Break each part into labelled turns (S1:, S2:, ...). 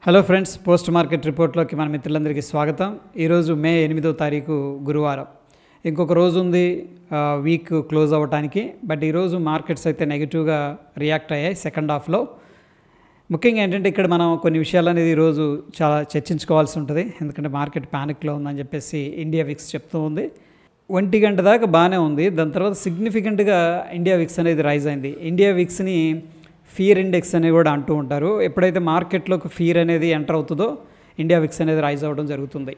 S1: Hello friends, post market రిపోర్ట్లోకి మన మిత్రులందరికీ స్వాగతం. ఈరోజు మే 8వ తారీఖు గురువారం. ఇంకొక రోజు ఉంది వీక్ క్లోజ్ అవ్వడానికి. బట్ ఈరోజు మార్కెట్స్ అయితే నెగిటివ్గా రియాక్ట్ అయ్యాయి సెకండ్ హాఫ్లో. ముఖ్యంగా ఏంటంటే ఇక్కడ మనం కొన్ని విషయాలు అనేది ఈరోజు చాలా చర్చించుకోవాల్సి ఉంటుంది. ఎందుకంటే మార్కెట్ ప్యానిక్లో ఉందని చెప్పేసి ఇండియా విక్స్ చెప్తూ ఉంది. 1 గంట దాకా బాగానే ఉంది. దాని తర్వాత సిగ్నిఫికెంట్గా ఇండియా విక్స్ అనేది రైజ్ అయింది. ఇండియా విక్స్ని ఫియర్ ఇండెక్స్ అని కూడా అంటూ ఉంటారు. ఎప్పుడైతే మార్కెట్లోకి ఫియర్ అనేది ఎంటర్ అవుతుందో ఇండియా విక్స్ అనేది రైజ్ అవ్వడం జరుగుతుంది.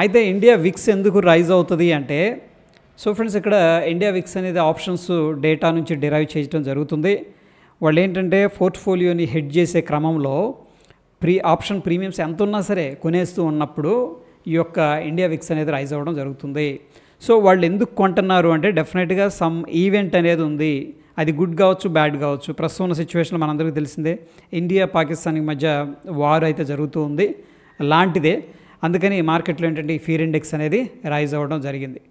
S1: అయితే ఇండియా విక్స్ ఎందుకు రైజ్ అవుతుంది అంటే, సో ఫ్రెండ్స్, ఇక్కడ ఇండియా విక్స్ అనేది ఆప్షన్స్ డేటా నుంచి డిరైవ్ చేయడం జరుగుతుంది. వాళ్ళు ఏంటంటే పోర్ట్ఫోలియోని హెడ్ చేసే క్రమంలో ఆప్షన్ ప్రీమియమ్స్ ఎంత ఉన్నా సరే కొనేస్తూ ఉన్నప్పుడు ఈ యొక్క ఇండియా విక్స్ అనేది రైజ్ అవ్వడం జరుగుతుంది. సో వాళ్ళు ఎందుకు కొంటున్నారు అంటే డెఫినెట్గా సమ్ ఈవెంట్ అనేది ఉంది. అది గుడ్ కావచ్చు, బ్యాడ్ కావచ్చు. ప్రస్తుతం ఉన్న సిచ్యువేషన్లో మనందరికీ తెలిసిందే, ఇండియా పాకిస్తాన్కి మధ్య వార్ అయితే జరుగుతూ ఉంది లాంటిదే. అందుకని మార్కెట్లో ఏంటంటే ఈ ఫియర్ ఇండెక్స్ అనేది రైజ్ అవ్వడం జరిగింది.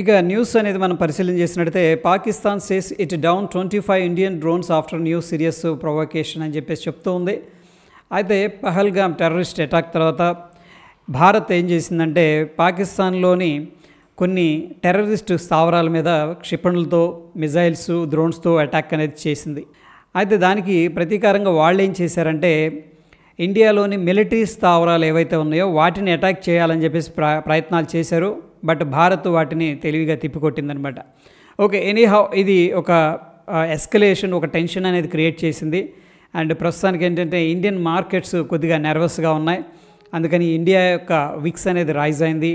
S1: ఇక న్యూస్ అనేది మనం పరిశీలన చేసినట్టయితే, Pakistan says it down 25 Indian drones after new serious provocation అని చెప్పేసి చెప్తూ ఉంది. అయితే పహల్గామ్ టెర్రరిస్ట్ అటాక్ తర్వాత భారత్ ఏం చేసిందంటే పాకిస్తాన్లోని కొన్ని టెర్రరిస్ట్ స్థావరాల మీద క్షిపణులతో, మిజైల్స్, డ్రోన్స్తో అటాక్ అనేది చేసింది. అయితే దానికి ప్రతీకారంగా వాళ్ళు ఏం చేశారంటే ఇండియాలోని మిలిటరీ స్థావరాలు ఏవైతే ఉన్నాయో వాటిని అటాక్ చేయాలని చెప్పేసి ప్రయత్నాలు చేశారు. బట్ భారత్ వాటిని తెలివిగా తిప్పికొట్టిందనమాట. ఓకే, ఎనీహౌ ఇది ఒక ఎస్కలేషన్, ఒక టెన్షన్ అనేది క్రియేట్ చేసింది. అండ్ ప్రస్తుతానికి ఏంటంటే ఇండియన్ మార్కెట్స్ కొద్దిగా నర్వస్గా ఉన్నాయి. అందుకని ఇండియా యొక్క విక్స్ అనేది రైజ్ అయింది.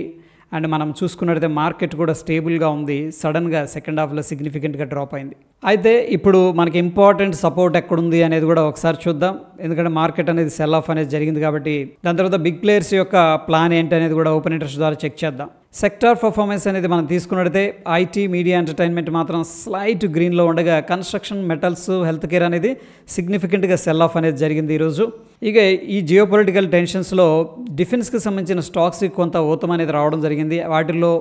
S1: అండ్ మనం చూసుకున్నట్టయితే మార్కెట్ కూడా స్టేబుల్గా ఉంది. సడన్గా సెకండ్ హాఫ్లో సిగ్నిఫికెంట్గా డ్రాప్ అయింది. అయితే ఇప్పుడు మనకి ఇంపార్టెంట్ సపోర్ట్ ఎక్కడుంది అనేది కూడా ఒకసారి చూద్దాం. ఎందుకంటే మార్కెట్ అనేది సెల్ ఆఫ్ అనేది జరిగింది కాబట్టి దాని తర్వాత బిగ్ ప్లేయర్స్ యొక్క ప్లాన్ ఏంటి అనేది కూడా ఓపెన్ ఇంట్రెస్ట్ ద్వారా చెక్ చేద్దాం. సెక్టార్ పర్ఫార్మెన్స్ అనేది మనం తీసుకున్నట్టయితే ఐటీ, మీడియా, ఎంటర్టైన్మెంట్ మాత్రం స్లైట్ గ్రీన్లో ఉండగా కన్స్ట్రక్షన్, మెటల్స్, హెల్త్ కేర్ అనేది సిగ్నిఫికెంట్గా సెల్ ఆఫ్ అనేది జరిగింది ఈరోజు. ఇక ఈ జియోపొలిటికల్ టెన్షన్స్లో డిఫెన్స్కి సంబంధించిన స్టాక్స్కి కొంత ఊతం అనేది రావడం జరిగింది. వాటిల్లో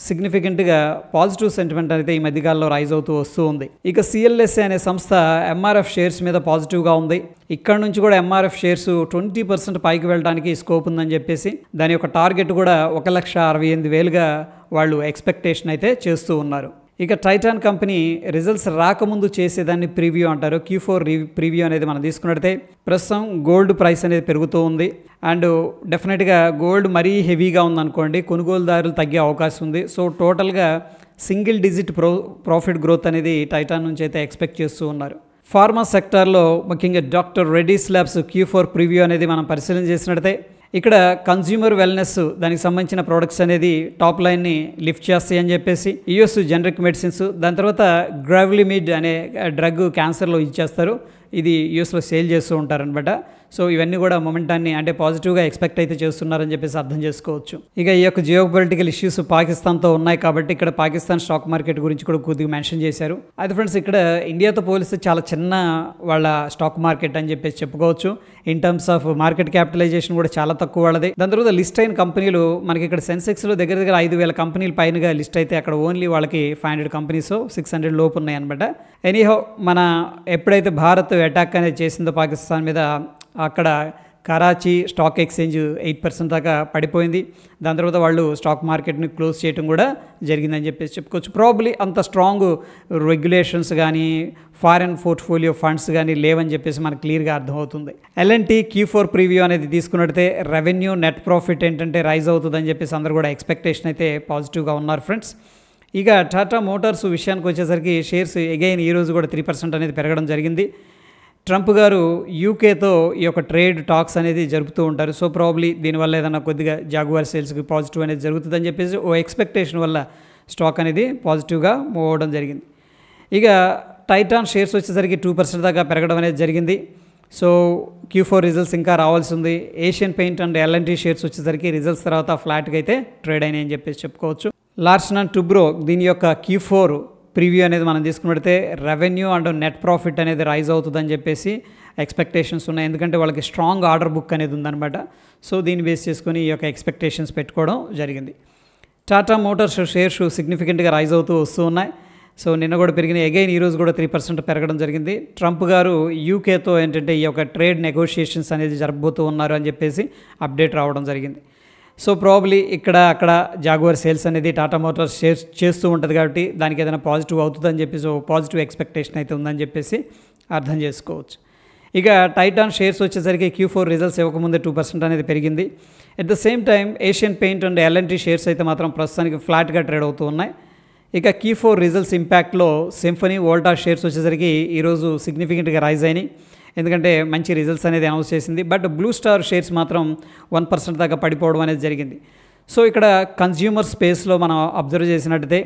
S1: సిగ్నిఫికెంట్గా పాజిటివ్ సెంటిమెంట్ అయితే ఈ మధ్యకాలంలో రైజ్ అవుతూ వస్తూ ఉంది. ఇక సిఎల్ఎస్ఏ అనే సంస్థ ఎంఆర్ఎఫ్ షేర్స్ మీద పాజిటివ్గా ఉంది. ఇక్కడ నుంచి కూడా ఎంఆర్ఎఫ్ షేర్స్ 20% పైకి వెళ్ళడానికి స్కోప్ ఉందని చెప్పేసి దాని యొక్క టార్గెట్ కూడా 1,68,000గా వాళ్ళు ఎక్స్పెక్టేషన్ అయితే చేస్తూ ఉన్నారు. ఇక టైటాన్ కంపెనీ రిజల్ట్స్ రాకముందు చేసేదాన్ని ప్రివ్యూ అంటారు. Q4 ప్రివ్యూ అనేది మనం తీసుకున్నట్టయితే ప్రస్తుతం గోల్డ్ ప్రైస్ అనేది పెరుగుతూ ఉంది. అండ్ డెఫినెట్గా గోల్డ్ మరీ హెవీగా ఉందనుకోండి, కొనుగోలుదారులు తగ్గే అవకాశం ఉంది. సో టోటల్గా సింగిల్ డిజిట్ ప్రాఫిట్ గ్రోత్ అనేది టైటాన్ నుంచి అయితే ఎక్స్పెక్ట్ చేస్తూ ఉన్నారు. ఫార్మా సెక్టార్లో ముఖ్యంగా doctor Reddy's labs Q4 preview అనేది మనం పరిశీలన చేసినట్టయితే ఇక్కడ కన్జ్యూమర్ వెల్నెస్ దానికి సంబంధించిన ప్రోడక్ట్స్ అనేది టాప్ లైన్ని లిఫ్ట్ చేస్తాయి అని చెప్పేసి యూఎస్ జనరిక్ మెడిసిన్స్, దాని తర్వాత గ్రావిలిమిడ్ అనే డ్రగ్ క్యాన్సర్లో ఇచ్చేస్తారు. ఇది యూఎస్లో సేల్ చేస్తూ ఉంటారనమాట. సో ఇవన్నీ కూడా మొమెంటాన్ని అంటే పాజిటివ్గా ఎక్స్పెక్ట్ అయితే చేస్తున్నారని చెప్పేసి అర్థం చేసుకోవచ్చు. ఇక ఈ యొక్క జియోపొలిటికల్ ఇష్యూస్ పాకిస్తాన్తో ఉన్నాయి కాబట్టి ఇక్కడ పాకిస్తాన్ స్టాక్ మార్కెట్ గురించి కూడా కొద్దిగా మెన్షన్ చేశారు. అయితే ఫ్రెండ్స్, ఇక్కడ ఇండియాతో పోలిస్తే చాలా చిన్న వాళ్ళ స్టాక్ మార్కెట్ అని చెప్పేసి చెప్పుకోవచ్చు. In terms of market capitalisation కూడా చాలా తక్కువ వాళ్ళది. దాని తర్వాత లిస్ట్ అయిన కంపెనీలు మనకి ఇక్కడ సెన్సెక్స్లో దగ్గర 5,000 కంపెనీల పైనగా లిస్ట్ అయితే అక్కడ ఓన్లీ వాళ్ళకి 500 కంపెనీస్ 600 లోపు ఉన్నాయి అనమాట. ఎనీహౌ మన ఎప్పుడైతే భారత్ అటాక్ అనేది చేసిందో పాకిస్తాన్ మీద, అక్కడ కరాచీ స్టాక్ ఎక్స్చేంజ్ 8% దాకా పడిపోయింది. దాని తర్వాత వాళ్ళు స్టాక్ మార్కెట్ని క్లోజ్ చేయడం కూడా జరిగిందని చెప్పేసి చెప్పుకోవచ్చు. ప్రాబ్లీ అంత స్ట్రాంగ్ రెగ్యులేషన్స్ కానీ ఫారెన్ పోర్ట్ఫోలియో ఫండ్స్ కానీ లేవని చెప్పేసి మనకు క్లియర్గా అర్థమవుతుంది. L&T Q4 ప్రివ్యూ అనేది తీసుకున్నట్టయితే రెవెన్యూ, నెట్ ప్రాఫిట్ ఏంటంటే రైజ్ అవుతుందని చెప్పేసి అందరూ కూడా ఎక్స్పెక్టేషన్ అయితే పాజిటివ్గా ఉన్నారు ఫ్రెండ్స్. ఇక టాటా మోటార్స్ విషయానికి వచ్చేసరికి షేర్స్ అగైన్ ఈరోజు కూడా 3% అనేది పెరగడం జరిగింది. ట్రంప్ గారు యూకేతో ఈ యొక్క ట్రేడ్ టాక్స్ అనేది జరుపుతూ ఉంటారు. సో ప్రాబ్లీ దీనివల్ల ఏదైనా కొద్దిగా జాగువార్ సేల్స్కి పాజిటివ్ అనేది జరుగుతుందని చెప్పేసి ఓ ఎక్స్పెక్టేషన్ వల్ల స్టాక్ అనేది పాజిటివ్గా మూవ్ అవ్వడం జరిగింది. ఇక టైటాన్ షేర్స్ వచ్చేసరికి 2% దాకా పెరగడం అనేది జరిగింది. సో Q4 రిజల్ట్స్ ఇంకా రావాల్సి ఉంది. Asian paint and L&T shares వచ్చేసరికి రిజల్ట్స్ తర్వాత ఫ్లాట్గా అయితే ట్రేడ్ అయినాయి అని చెప్పేసి చెప్పుకోవచ్చు. లార్సన్ అండ్ టూబ్రో దీని యొక్క Q4 ప్రివ్యూ అనేది మనం తీసుకున్నట్టయితే రెవెన్యూ అండ్ నెట్ ప్రాఫిట్ అనేది రైజ్ అవుతుందని చెప్పేసి ఎక్స్పెక్టేషన్స్ ఉన్నాయి. ఎందుకంటే వాళ్ళకి స్ట్రాంగ్ ఆర్డర్ బుక్ అనేది ఉందన్నమాట. సో దీన్ని బేస్ చేసుకొని ఈ యొక్క ఎక్స్పెక్టేషన్స్ పెట్టుకోవడం జరిగింది. టాటా మోటార్స్ షేర్స్ సిగ్నిఫికెంట్గా రైజ్ అవుతూ వస్తూ ఉన్నాయి. సో నిన్న కూడా పెరిగినాయి. అగైన్ ఈరోజు కూడా 3% పెరగడం జరిగింది. ట్రంప్ గారు యూకేతో ఏంటంటే ఈ యొక్క ట్రేడ్ నెగోషియేషన్స్ అనేది జరగబోతూ ఉన్నారు అని చెప్పేసి అప్డేట్ రావడం జరిగింది. సో ప్రాబ్లీ ఇక్కడ అక్కడ జాగువార్ సేల్స్ అనేది టాటా మోటార్స్ చేస్తూ ఉంటుంది కాబట్టి దానికి ఏదైనా పాజిటివ్ అవుతుందని చెప్పి సో పాజిటివ్ ఎక్స్పెక్టేషన్ అయితే ఉందని చెప్పేసి అర్థం చేసుకోవచ్చు. ఇక టైటాన్ షేర్స్ వచ్చేసరికి Q4 రిజల్ట్స్ ఇవ్వకముందే 2% అనేది పెరిగింది. At the same time Asian paint and L&T shares అయితే మాత్రం ప్రస్తుతానికి ఫ్లాట్గా ట్రేడ్ అవుతూ ఉన్నాయి. ఇక Q4 రిజల్ట్స్ ఇంపాక్ట్లో సింఫనీ వోల్టాస్ షేర్స్ వచ్చేసరికి ఈరోజు సిగ్నిఫికెంట్గా రైజ్ అయినాయి, ఎందుకంటే మంచి రిజల్ట్స్ అనేది అనౌన్స్ చేసింది. బట్ బ్లూ స్టార్ షేర్స్ మాత్రం 1% దాకా పడిపోవడం అనేది జరిగింది. సో ఇక్కడ కన్జ్యూమర్ స్పేస్లో మనం అబ్జర్వ్ చేసినట్టయితే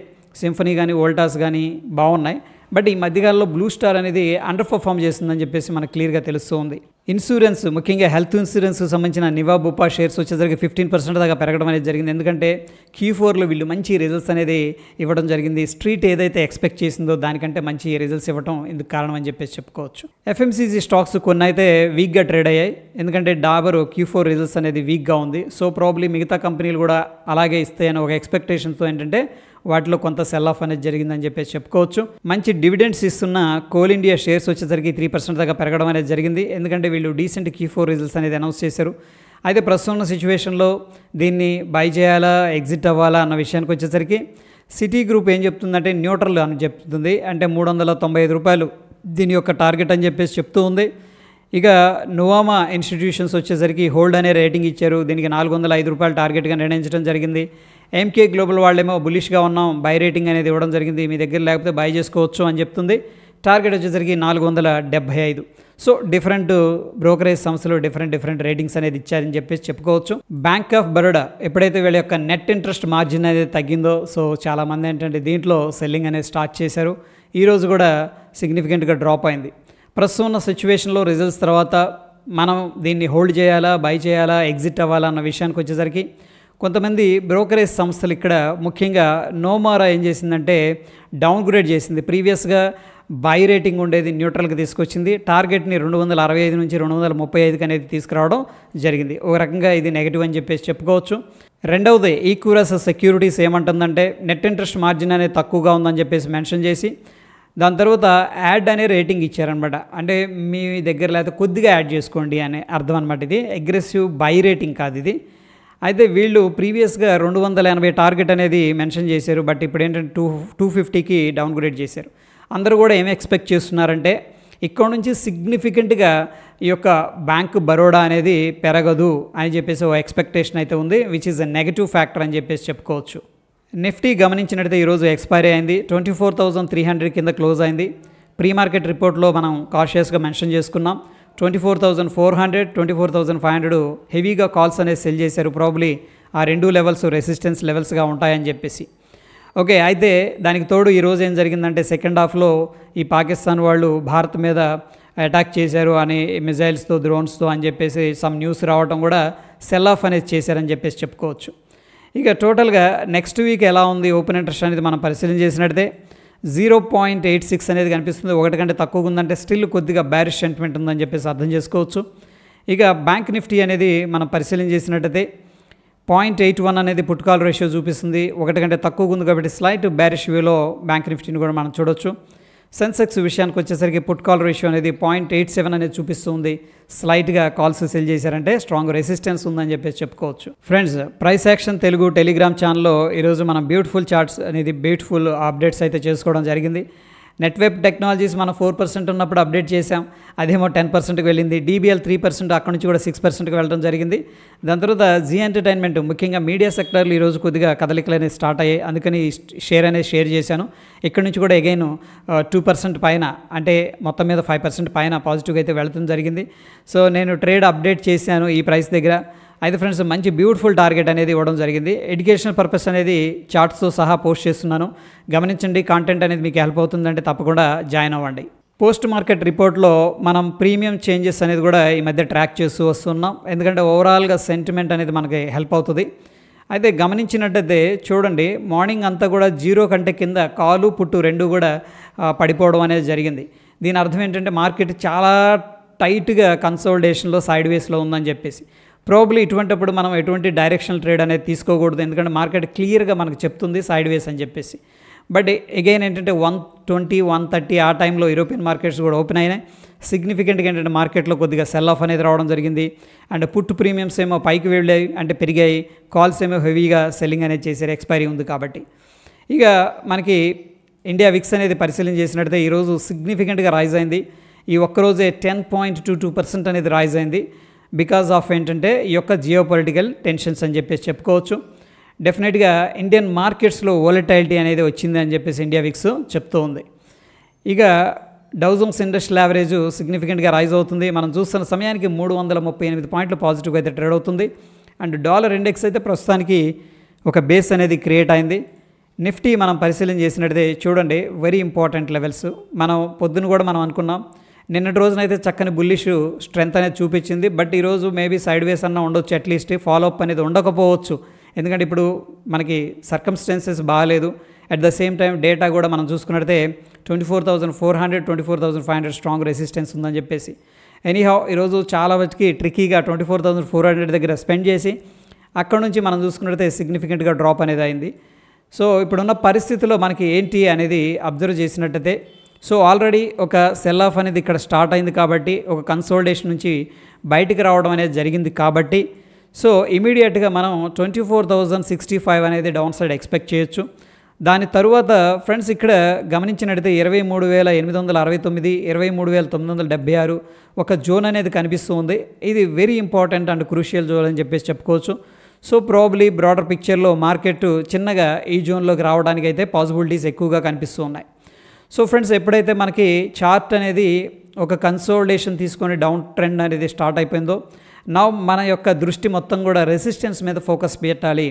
S1: సింఫనీ కానీ వోల్టాస్ కానీ బాగున్నాయి. బట్ ఈ మధ్యకాలంలో బ్లూ స్టార్ అనేది అండర్ పర్ఫామ్ చేస్తుందని చెప్పేసి మనకు క్లియర్గా తెలుస్తూ ఉంది. ఇన్సూరెన్స్, ముఖ్యంగా హెల్త్ ఇన్సూరెన్స్కి సంబంధించిన నివా బుపా షేర్స్ వచ్చేసరికి 15% దాకా పెరగడం అనేది జరిగింది. ఎందుకంటే Q4లో వీళ్ళు మంచి రిజల్ట్స్ అనేది ఇవ్వడం జరిగింది. స్ట్రీట్ ఏదైతే ఎక్స్పెక్ట్ చేసిందో దానికంటే మంచి రిజల్ట్స్ ఇవ్వడం ఇందుకు కారణం అని చెప్పేసి చెప్పుకోవచ్చు. FMCG స్టాక్స్ కొన్ని అయితే వీక్గా ట్రేడ్ అయ్యాయి, ఎందుకంటే డాబర్ Q4 రిజల్ట్స్ అనేది వీక్గా ఉంది. సో ప్రాబ్లీ మిగతా కంపెనీలు కూడా అలాగే ఇస్తాయని ఒక ఎక్స్పెక్టేషన్తో ఏంటంటే వాటిలో కొంత సెల్ ఆఫ్ అనేది జరిగిందని చెప్పేసి చెప్పుకోవచ్చు. మంచి డివిడెండ్స్ ఇస్తున్న కోల్ ఇండియా షేర్స్ వచ్చేసరికి 3% దాకా పెరగడం అనేది జరిగింది, ఎందుకంటే వీళ్ళు డీసెంట్ Q4 రిజల్ట్స్ అనేది అనౌన్స్ చేశారు. అయితే ప్రస్తుతం ఉన్న సిచ్యువేషన్లో దీన్ని బై చేయాలా ఎగ్జిట్ అవ్వాలా అన్న విషయానికి వచ్చేసరికి సిటీ గ్రూప్ ఏం చెప్తుందంటే న్యూట్రల్ అని చెప్తుంది, అంటే 395 రూపాయలు దీని యొక్క టార్గెట్ అని చెప్పేసి చెప్తూ ఉంది. ఇక నువామా ఇన్స్టిట్యూషన్స్ వచ్చేసరికి హోల్డ్ అనే రేటింగ్ ఇచ్చారు, దీనికి 405 రూపాయలు టార్గెట్గా నిర్ణయించడం జరిగింది. ఎంకే గ్లోబల్ వాళ్ళేమో బులిష్గా ఉన్నాం, బై రేటింగ్ అనేది ఇవ్వడం జరిగింది, మీ దగ్గర లేకపోతే బై చేసుకోవచ్చు అని చెప్తుంది. టార్గెట్ వచ్చేసరికి 475. సో డిఫరెంట్ బ్రోకరేజ్ సంస్థలు డిఫరెంట్ రేటింగ్స్ అనేది ఇచ్చారని చెప్పేసి చెప్పుకోవచ్చు. బ్యాంక్ ఆఫ్ బరోడా ఎప్పుడైతే వీళ్ళ యొక్క నెట్ ఇంట్రెస్ట్ మార్జిన్ అనేది తగ్గిందో సో చాలామంది ఏంటంటే దీంట్లో సెల్లింగ్ అనేది స్టార్ట్ చేశారు. ఈరోజు కూడా సిగ్నిఫికెంట్గా డ్రాప్ అయింది. ప్రస్తుతం ఉన్న సిచ్యువేషన్లో రిజల్ట్స్ తర్వాత మనం దీన్ని హోల్డ్ చేయాలా బై చేయాలా ఎగ్జిట్ అవ్వాలా అన్న విషయానికి వచ్చేసరికి కొంతమంది బ్రోకరేజ్ సంస్థలు ఇక్కడ ముఖ్యంగా నోమారా ఏం చేసిందంటే డౌన్గ్రేడ్ చేసింది. ప్రీవియస్గా బై రేటింగ్ ఉండేది న్యూట్రల్గా తీసుకొచ్చింది, టార్గెట్ని 265 నుంచి 235 అనేది తీసుకురావడం జరిగింది. ఒక రకంగా ఇది నెగిటివ్ అని చెప్పేసి చెప్పుకోవచ్చు. రెండవది ఈక్యూరస్ సెక్యూరిటీస్ ఏమంటుందంటే నెట్ ఇంట్రెస్ట్ మార్జిన్ అనేది తక్కువగా ఉందని చెప్పేసి మెన్షన్ చేసి దాని తర్వాత యాడ్ అనే రేటింగ్ ఇచ్చారనమాట, అంటే మీ దగ్గర లేకపోతే కొద్దిగా యాడ్ చేసుకోండి అనే అర్థం అనమాట. ఇది అగ్రెసివ్ బై రేటింగ్ కాదు ఇది. అయితే వీళ్ళు ప్రీవియస్గా 280 టార్గెట్ అనేది మెన్షన్ చేశారు, బట్ ఇప్పుడు ఏంటంటే 250కి డౌన్గ్రేడ్ చేశారు. అందరూ కూడా ఏమి ఎక్స్పెక్ట్ చేస్తున్నారంటే ఇక్కడ నుంచి సిగ్నిఫికెంట్గా ఈ యొక్క బ్యాంక్ బరోడా అనేది పెరగదు అని చెప్పేసి ఒక ఎక్స్పెక్టేషన్ అయితే ఉంది, which is a negative factor అని చెప్పేసి చెప్పుకోవచ్చు. నిఫ్టీ గమనించినట్టయితే ఈరోజు ఎక్స్పైరీ అయింది, 24,300 కింద క్లోజ్ అయింది. ప్రీ మార్కెట్ రిపోర్ట్లో మనం కాషియస్గా మెన్షన్ చేసుకున్నాం. 24,400, 24,500 హెవీగా కాల్స్ అనేది సెల్ చేశారు. ప్రాబ్లీ ఆ రెండు లెవెల్స్ రెసిస్టెన్స్ లెవెల్స్గా ఉంటాయని చెప్పేసి. ఓకే, అయితే దానికి తోడు ఈరోజు ఏం జరిగిందంటే సెకండ్ హాఫ్లో ఈ పాకిస్తాన్ వాళ్ళు భారత్ మీద అటాక్ చేశారు అని మిజైల్స్తో డ్రోన్స్తో అని చెప్పేసి సమ్ న్యూస్ రావడం కూడా సెల్ ఆఫ్ అనేది చేశారని చెప్పేసి చెప్పుకోవచ్చు. ఇక టోటల్గా నెక్స్ట్ వీక్ ఎలా ఉంది ఓపెన్ ఇంట్రెస్ట్ అనేది మనం పరిశీలన చేసినట్టయితే 0.86 అనేది కనిపిస్తుంది. ఒకటి కంటే తక్కువగా ఉందంటే స్టిల్ కొద్దిగా బ్యారిష్ సెంటిమెంట్ ఉందని చెప్పేసి అర్థం చేసుకోవచ్చు. ఇక బ్యాంక్ నిఫ్టీ అనేది మనం పరిశీలన చేసినట్టయితే 0.81 అనేది పుట్ కాల్ రేషియో చూపిస్తుంది, ఒకటి కంటే తక్కువగా ఉంది కాబట్టి స్లైట్ బ్యారిష్ వ్యూలో బ్యాంక్ నిఫ్టీని కూడా మనం చూడొచ్చు. సెన్సెక్స్ విషయానికి వచ్చేసరికి పుట్ కాల్ రేషియో అనేది 0.87 అనేది చూపిస్తుంది, స్లైట్గా కాల్స్ సెల్ చేశారంటే స్ట్రాంగ్ రెసిస్టెన్స్ ఉందని చెప్పేసి చెప్పుకోవచ్చు. Friends, price action Telugu Telegram ఛానల్లో ఈరోజు మనం బ్యూటిఫుల్ చార్ట్స్ అనేది బ్యూటిఫుల్ అప్డేట్స్ అయితే చేసుకోవడం జరిగింది. నెట్వెబ్ టెక్నాలజీస్ మనం 4% ఉన్నప్పుడు అప్డేట్ చేసాం, అదేమో 10%కి వెళ్ళింది. DBL 3%, అక్కడ నుంచి కూడా 6%కి వెళ్ళడం జరిగింది. దాని తర్వాత జీ ఎంటర్టైన్మెంట్ ముఖ్యంగా మీడియా సెక్టర్లు ఈరోజు కొద్దిగా కదలికలు అనేది స్టార్ట్ అయ్యాయి, అందుకని షేర్ అనేది షేర్ చేశాను. ఇక్కడ నుంచి కూడా అగైన్ 2% పైన, అంటే మొత్తం మీద 5% పైన పాజిటివ్గా అయితే వెళుతుంది జరిగింది. సో నేను ట్రేడ్ అప్డేట్ చేశాను ఈ ప్రైస్ దగ్గర. అయితే ఫ్రెండ్స్, మంచి బ్యూటిఫుల్ టార్గెట్ అనేది ఇవ్వడం జరిగింది. ఎడ్యుకేషనల్ పర్పస్ అనేది చార్ట్స్తో సహా పోస్ట్ చేస్తున్నాను, గమనించండి. కాంటెంట్ అనేది మీకు హెల్ప్ అవుతుందంటే తప్పకుండా జాయిన్ అవ్వండి. పోస్ట్ మార్కెట్ రిపోర్ట్లో మనం ప్రీమియం చేంజెస్ అనేది కూడా ఈ మధ్య ట్రాక్ చేస్తూ వస్తున్నాం, ఎందుకంటే ఓవరాల్గా సెంటిమెంట్ అనేది మనకి హెల్ప్ అవుతుంది. అయితే గమనించినట్టయితే చూడండి, మార్నింగ్ అంతా కూడా 0 కంటే కింద కాలు పుట్టు రెండు కూడా పడిపోవడం అనేది జరిగింది. దీని అర్థం ఏంటంటే మార్కెట్ చాలా టైట్గా కన్సోలిడేషన్లో సైడ్ వేస్లో ఉందని చెప్పేసి. ప్రాబ్లీ ఇటువంటిప్పుడు మనం ఎటువంటి డైరెక్షనల్ ట్రేడ్ అనేది తీసుకోకూడదు, ఎందుకంటే మార్కెట్ క్లియర్గా మనకు చెప్తుంది సైడ్ వేస్ అని చెప్పేసి. బట్ అగైన్ ఏంటంటే 120, 130 ఆ టైంలో యూరోపియన్ మార్కెట్స్ కూడా ఓపెన్ అయినాయి. సిగ్నిఫికెంట్గా ఏంటంటే మార్కెట్లో కొద్దిగా సెల్ ఆఫ్ అనేది రావడం జరిగింది. అండ్ పుట్ ప్రీమియమ్స్ ఏమో పైకి వెళ్ళాయి, అంటే పెరిగాయి. కాల్స్ ఏమో హెవీగా సెల్లింగ్ అనేది చేశారు, ఎక్స్పైరీ ఉంది కాబట్టి. ఇక మనకి ఇండియా విక్స్ అనేది పరిశీలన చేసినట్టయితే ఈరోజు సిగ్నిఫికెంట్గా రైజ్ అయింది. ఈ ఒక్కరోజే 10.22% అనేది రైజ్ అయింది. బికాజ్ ఆఫ్ ఏంటంటే ఈ యొక్క జియో పొలిటికల్ టెన్షన్స్ అని చెప్పేసి చెప్పుకోవచ్చు. డెఫినెట్గా ఇండియన్ మార్కెట్స్లో వోలటైలిటీ అనేది వచ్చింది అని చెప్పేసి ఇండియా విక్స్ చెప్తూ ఉంది. ఇక డౌ జోన్స్ ఇండస్ట్రియల్ యావరేజ్ సిగ్నిఫికెంట్గా రైజ్ అవుతుంది. మనం చూస్తున్న సమయానికి 338 పాయింట్లు పాజిటివ్గా అయితే ట్రేడ్ అవుతుంది. అండ్ డాలర్ ఇండెక్స్ అయితే ప్రస్తుతానికి ఒక బేస్ అనేది క్రియేట్ అయింది. నిఫ్టీ మనం పరిశీలన చేసినట్టయితే చూడండి, వెరీ ఇంపార్టెంట్ లెవెల్స్. మనం పొద్దున కూడా మనం అనుకున్నాం, నిన్నటి రోజునైతే చక్కని బుల్లిష్ స్ట్రెంత్ అనేది చూపించింది. బట్ ఈరోజు మేబీ సైడ్ వేస్ అన్న ఉండొచ్చు, అట్లీస్ట్ ఫాలో అప్ అనేది ఉండకపోవచ్చు. ఎందుకంటే ఇప్పుడు మనకి సర్కమ్స్టెన్సెస్ బాగాలేదు. At the same time data కూడా మనం చూసుకున్నట్టయితే 24,400, 24,500 స్ట్రాంగ్ రెసిస్టెన్స్ ఉందని చెప్పేసి. ఎనీహౌ ఈరోజు చాలా వరకు ట్రిక్కీగా 24,400 దగ్గర స్పెండ్ చేసి అక్కడ నుంచి మనం చూసుకున్నట్టయితే సిగ్నిఫికెంట్గా డ్రాప్ అనేది అయింది. సో ఇప్పుడున్న పరిస్థితిలో మనకి ఏంటి అనేది అబ్జర్వ్ చేసినట్టయితే, సో ఆల్రెడీ ఒక సెల్ ఆఫ్ అనేది ఇక్కడ స్టార్ట్ అయింది కాబట్టి, ఒక కన్సోలిడేషన్ నుంచి బయటికి రావడం అనేది జరిగింది కాబట్టి, సో ఇమీడియట్గా మనం 24,065 అనేది డౌన్ సైడ్ ఎక్స్పెక్ట్ చేయొచ్చు. దాని తరువాత ఫ్రెండ్స్ ఇక్కడ గమనించినట్టయితే 23,869, 23,976 ఒక జోన్ అనేది కనిపిస్తూ ఉంది. ఇది very important and crucial zone అని చెప్పేసి చెప్పుకోవచ్చు. సో ప్రాబబ్లీ బ్రాడర్ పిక్చర్లో మార్కెట్ చిన్నగా ఈ జోన్లోకి రావడానికి అయితే పాసిబిలిటీస్ ఎక్కువగా కనిపిస్తూ ఉన్నాయి. సో ఫ్రెండ్స్ ఎప్పుడైతే మనకి చార్ట్ అనేది ఒక కన్సోలిడేషన్ తీసుకొని డౌన్ ట్రెండ్ అనేది స్టార్ట్ అయిపోయిందో, నా మన యొక్క దృష్టి మొత్తం కూడా రెసిస్టెన్స్ మీద ఫోకస్ పెట్టాలి.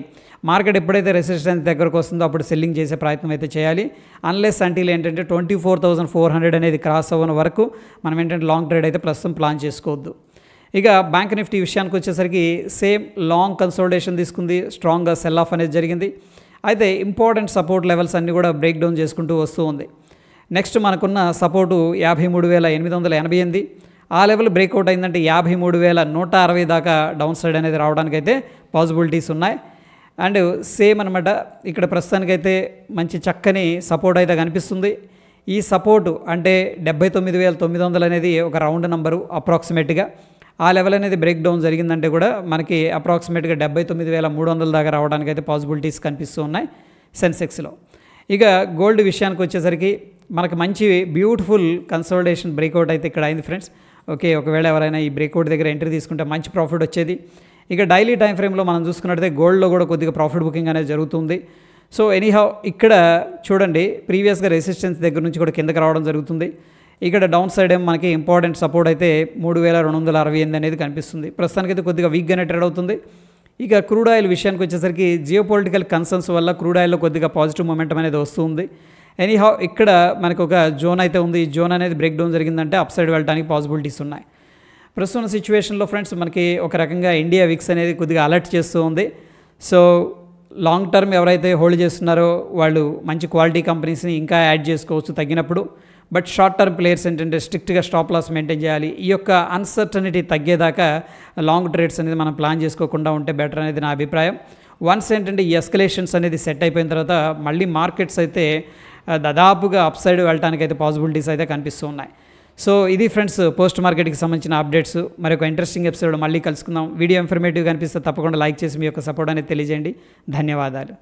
S1: మార్కెట్ ఎప్పుడైతే రెసిస్టెన్స్ దగ్గరకు వస్తుందో అప్పుడు సెల్లింగ్ చేసే ప్రయత్నం అయితే చేయాలి. అన్లెస్ అంటిల్ ఏంటంటే 24,400 అనేది క్రాస్ అవ్వని వరకు మనం ఏంటంటే లాంగ్ ట్రేడ్ అయితే ప్రస్తుతం ప్లాన్ చేసుకోవద్దు. ఇక బ్యాంక్ నిఫ్టీ విషయానికి వచ్చేసరికి సేమ్ లాంగ్ కన్సోలిడేషన్ తీసుకుంది, స్ట్రాంగ్గా సెల్ ఆఫ్ అనేది జరిగింది. అయితే ఇంపార్టెంట్ సపోర్ట్ లెవెల్స్ అన్నీ కూడా బ్రేక్ డౌన్ చేసుకుంటూ వస్తూ ఉంది. నెక్స్ట్ మనకున్న సపోర్టు 53,888. ఆ లెవెల్ బ్రేక్అవుట్ అయిందంటే 53,160 దాకా డౌన్ సైడ్ అనేది రావడానికి అయితే పాసిబిలిటీస్ ఉన్నాయి. అండ్ సేమ్ అనమాట, ఇక్కడ ప్రస్తుతానికైతే మంచి చక్కని సపోర్ట్ అయితే కనిపిస్తుంది. ఈ సపోర్టు అంటే 79,900 అనేది ఒక రౌండ్ నెంబరు అప్రాక్సిమేట్గా. ఆ లెవెల్ అనేది బ్రేక్ డౌన్ జరిగిందంటే కూడా మనకి అప్రాక్సిమేట్గా 79,300 దాకా రావడానికి అయితే పాసిబిలిటీస్ కనిపిస్తూ ఉన్నాయి సెన్సెక్స్లో. ఇక గోల్డ్ విషయానికి వచ్చేసరికి మనకు మంచి బ్యూటిఫుల్ కన్సోలిడేషన్ బ్రేక్అవుట్ అయితే ఇక్కడ అయింది ఫ్రెండ్స్. ఓకే, ఒకవేళ ఎవరైనా ఈ బ్రేక్అవుట్ దగ్గర ఎంట్రీ తీసుకుంటే మంచి ప్రాఫిట్ వచ్చేది. ఇక డైలీ టైం ఫ్రేమ్లో మనం చూసుకున్నట్టయితే గోల్డ్లో కూడా కొద్దిగా ప్రాఫిట్ బుకింగ్ అనేది జరుగుతుంది. సో ఎనీహౌ ఇక్కడ చూడండి, ప్రీవియస్గా రెసిస్టెన్స్ దగ్గర నుంచి కూడా కిందకి రావడం జరుగుతుంది. ఇక్కడ డౌన్ సైడ్ ఏమో మనకి ఇంపార్టెంట్ సపోర్ట్ అయితే 3,268 అనేది కనిపిస్తుంది. ప్రస్తుతానికైతే కొద్దిగా వీక్గానే ట్రేడ్ అవుతుంది. ఇక క్రూడ్ ఆయిల్ విషయానికి వచ్చేసరికి జియో పొలిటికల్ కన్సర్న్స్ వల్ల క్రూడ్ ఆయిల్లో కొద్దిగా పాజిటివ్ మొమెంటం అనేది వస్తుంది. ఎనీహౌ ఇక్కడ మనకు ఒక జోన్ అయితే ఉంది. ఈ జోన్ అనేది బ్రేక్ డౌన్ జరిగిందంటే అప్ సైడ్ వెళ్ళడానికి పాసిబిలిటీస్ ఉన్నాయి. ప్రస్తుతం సిచ్యువేషన్లో ఫ్రెండ్స్ మనకి ఒక రకంగా ఇండియా విక్స్ అనేది కొద్దిగా అలర్ట్ చేస్తూ ఉంది. సో లాంగ్ టర్మ్ ఎవరైతే హోల్డ్ చేస్తున్నారో వాళ్ళు మంచి క్వాలిటీ కంపెనీస్ని ఇంకా యాడ్ చేసుకోవచ్చు తగ్గినప్పుడు. బట్ షార్ట్ టర్మ్ ప్లేయర్స్ ఏంటంటే స్ట్రిక్ట్గా స్టాప్ లాస్ మెయింటైన్ చేయాలి. ఈ యొక్క అన్సర్టనిటీ తగ్గేదాకా లాంగ్ ట్రేడ్స్ అనేది మనం ప్లాన్ చేసుకోకుండా ఉంటే బెటర్ అనేది నా అభిప్రాయం. వన్స్ ఏంటంటే ఈ ఎస్కలేషన్స్ అనేది సెట్ అయిపోయిన తర్వాత మళ్ళీ మార్కెట్స్ అయితే దాదాపుగా అప్ సైడ్ వెళ్ళడానికి అయితే పాసిబిలిటీస్ అయితే కనిపిస్తూ ఉన్నాయి. సో ఇది ఫ్రెండ్స్ పోస్ట్ మార్కెట్కి సంబంధించిన అప్డేట్స్. మరి ఒక ఇంట్రెస్టింగ్ ఎపిసోడ్ మళ్ళీ కలుసుకుందాం. వీడియో ఇన్ఫర్మేటివ్ కనిపిస్తే తప్పకుండా లైక్ చేసి మీ యొక్క సపోర్ట్ అనేది తెలియజేయండి. ధన్యవాదాలు.